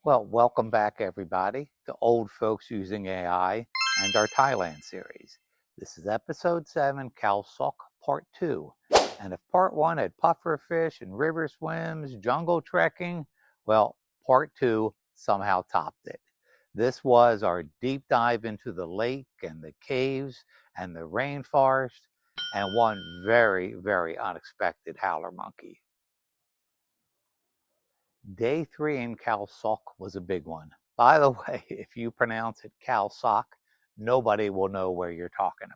Well, welcome back everybody to Old Folks Using AI and our Thailand series. This is episode 7, Khao Sok Part 2. And if Part 1 had puffer fish and river swims, jungle trekking, well, Part 2 somehow topped it. This was our deep dive into the lake and the caves and the rainforest and one very, very unexpected howler monkey. Day 3 in Khao Sok was a big one. By the way, if you pronounce it Khao Sok, nobody will know where you're talking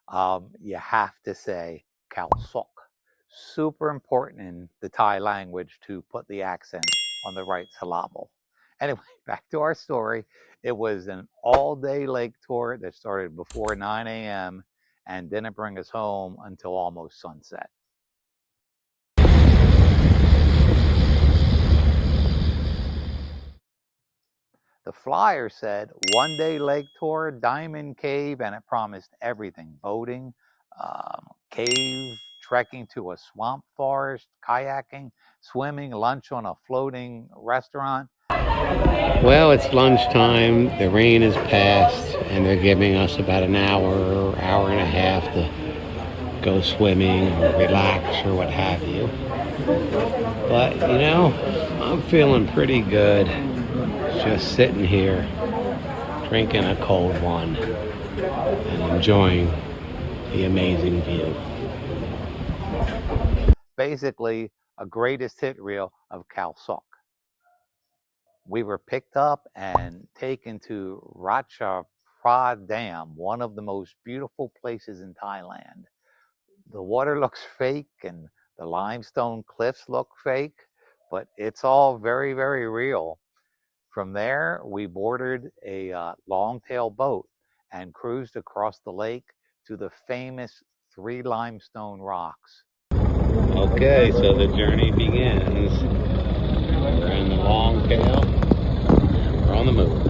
about. You have to say Khao Sok. Super important in the Thai language to put the accent on the right syllable. Anyway, back to our story. It was an all-day lake tour that started before 9 a.m. and didn't bring us home until almost sunset. The flyer said one-day lake tour, diamond cave, and it promised everything: boating, cave, trekking to a swamp forest, kayaking, swimming, lunch on a floating restaurant. Well, it's lunchtime, the rain is past, and they're giving us about an hour, hour and a half to go swimming or relax or what have you. But, I'm feeling pretty good just sitting here, drinking a cold one, and enjoying the amazing view. Basically, a greatest hit reel of Khao Sok. We were picked up and taken to Ratcha Pra Dam, one of the most beautiful places in Thailand. The water looks fake and the limestone cliffs look fake, but it's all very, very real. From there, we boarded a long-tail boat and cruised across the lake to the famous 3 limestone rocks. Okay, so the journey begins. We're in the long tail. We're on the move.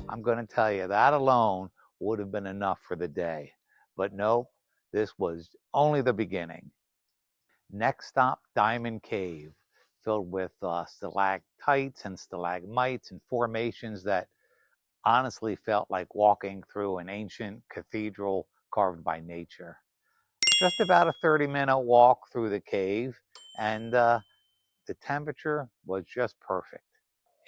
I'm going to tell you, that alone would have been enough for the day. But no, this was only the beginning. Next stop, Diamond Cave, filled with stalactites and stalagmites and formations that honestly felt like walking through an ancient cathedral carved by nature. Just about a 30-minute walk through the cave, and the temperature was just perfect.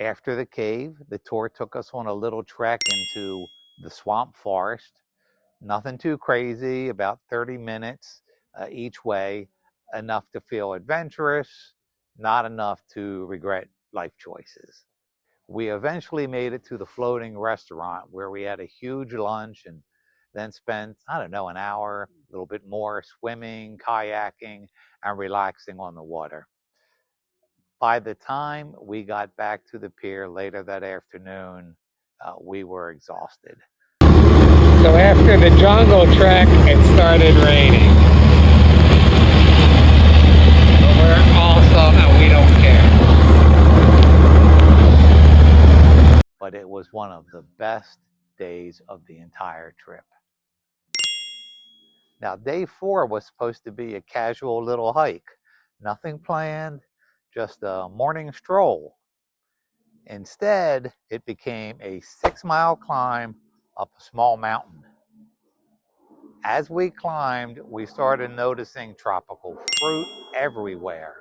After the cave, the tour took us on a little trek into the swamp forest. Nothing too crazy, about 30 minutes each way, enough to feel adventurous, not enough to regret life choices. We eventually made it to the floating restaurant where we had a huge lunch and then spent, I don't know, an hour, a little bit more swimming, kayaking, and relaxing on the water. By the time we got back to the pier later that afternoon, we were exhausted. So after the jungle trek, it started raining. But we're awesome and we don't care. But it was one of the best days of the entire trip. Now, day 4 was supposed to be a casual little hike. Nothing planned, just a morning stroll. Instead, it became a 6-mile climb up a small mountain. As we climbed, we started noticing tropical fruit everywhere.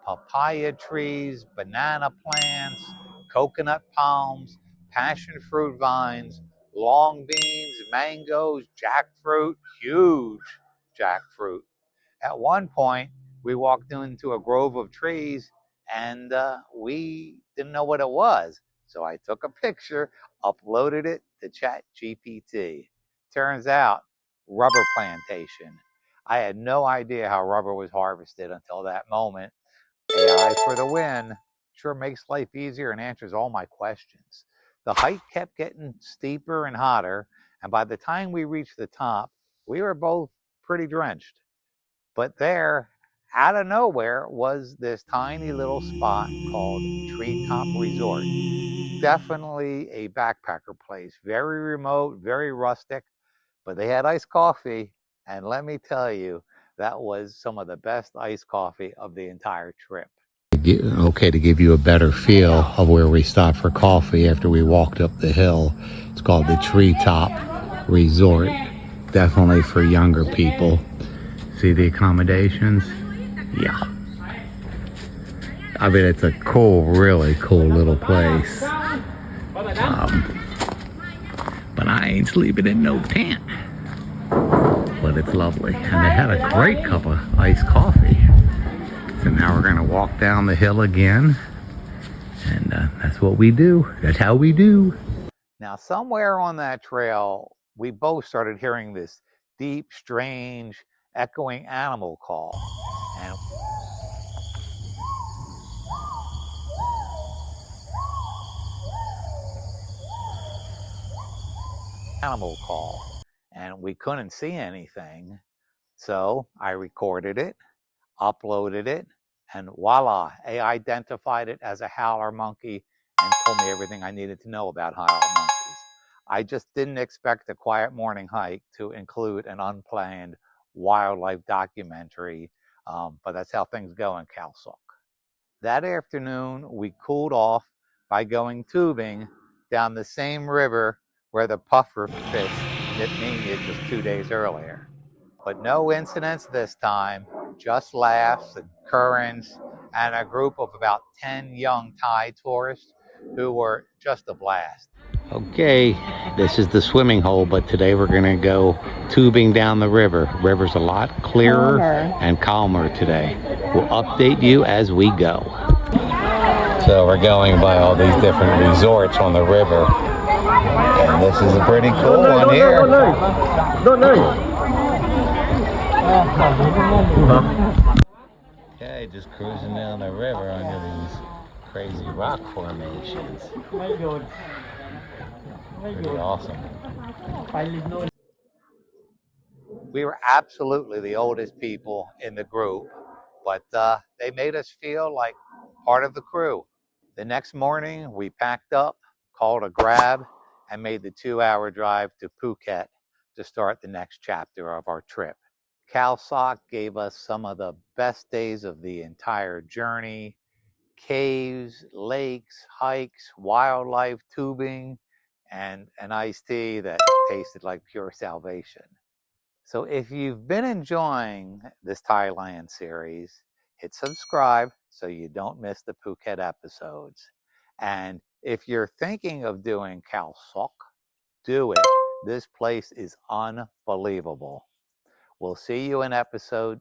Papaya trees, banana plants, coconut palms, passion fruit vines, long beans, mangoes, jackfruit, huge jackfruit. At one point, we walked into a grove of trees and we didn't know what it was. So I took a picture, uploaded it to ChatGPT. Turns out, rubber plantation. I had no idea how rubber was harvested until that moment. AI for the win. Sure makes life easier and answers all my questions. The hike kept getting steeper and hotter, and by the time we reached the top, we were both pretty drenched. But there, out of nowhere, was this tiny little spot called Treetop Resort. Definitely a backpacker place. Very remote, very rustic, but they had iced coffee. And let me tell you, that was some of the best iced coffee of the entire trip. Okay, to give you a better feel of where we stopped for coffee after we walked up the hill, it's called the Treetop Resort. Definitely for younger people. See the accommodations? Yeah. I mean, it's a cool, really cool little place. But I ain't sleeping in no tent. But it's lovely. And they had a great cup of iced coffee. So now we're gonna walk down the hill again. And that's what we do. That's how we do. Now, somewhere on that trail, we both started hearing this deep, strange, echoing animal call. And we couldn't see anything. So I recorded it, uploaded it, and voila, AI identified it as a howler monkey and told me everything I needed to know about howler monkeys. I just didn't expect a quiet morning hike to include an unplanned wildlife documentary, but that's how things go in Khao Sok. That afternoon, we cooled off by going tubing down the same river where the puffer fish nipped me just 2 days earlier. But no incidents this time, just laughs and currents, and a group of about 10 young Thai tourists who were just a blast. Okay, this is the swimming hole, but today we're gonna go tubing down the river. River's a lot clearer and calmer today. We'll update you as we go. So we're going by all these different resorts on the river. And this is a pretty cool one here. Okay, just cruising down the river under these crazy rock formations. Pretty awesome. We were absolutely the oldest people in the group, but they made us feel like part of the crew. The next morning, we packed up, called a grab, and made the 2-hour drive to Phuket to start the next chapter of our trip. Khao Sok gave us some of the best days of the entire journey. Caves, lakes, hikes, wildlife, tubing, and an iced tea that tasted like pure salvation. So if you've been enjoying this Thailand series, hit subscribe so you don't miss the Phuket episodes. And if you're thinking of doing Khao Sok, do it. This place is unbelievable. We'll see you in episode